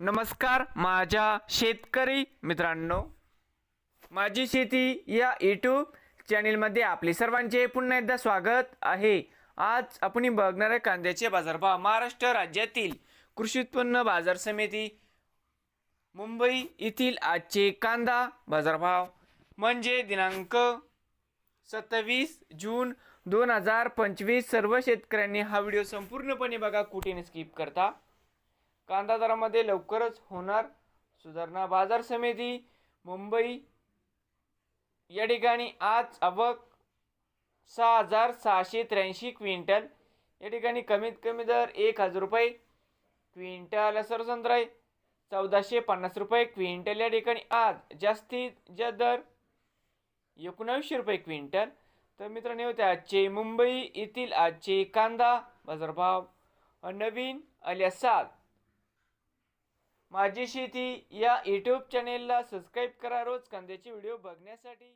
नमस्कार माझ्या शेतकरी मित्रांनो, माझी शेती या यूट्यूब चॅनलमध्ये आपले सर्वांचे पुन्हा एकदा स्वागत आहे। आज आपण बघणार आहे कांद्याचे बाजारभाव। महाराष्ट्र राज्यातील कृषी उत्पन्न बाजार समिती मुंबई येथील आजचे कांदा बाजारभाव म्हणजे दिनांक 27 जून 2025। सर्व शेतकऱ्यांनी हा व्हिडिओ संपूर्णपणे बघा, कुठे स्किप करता। कांदा दरामध्ये लवकरच होणार सुधारणा। बाजार समिती मुंबई या ठिकाणी आज आवक 6683 क्विंटल, या ठिकाणी कमीत कमी दर 1000 रुपये क्विंटल। सर्वसाधारण आहे 1450 रुपये क्विंटल, या ठिकाणी आज जास्तीत जास्त दर 1900 रुपये क्विंटल। तर मित्रांनो, होते आजचे मुंबई येथील आजचे कांदा बाजारभाव। नवीन आले असाल माझी शेती या यूट्यूब चॅनेलला सबस्क्राईब करा रोज कांद्याचे व्हिडिओ बघण्यासाठी।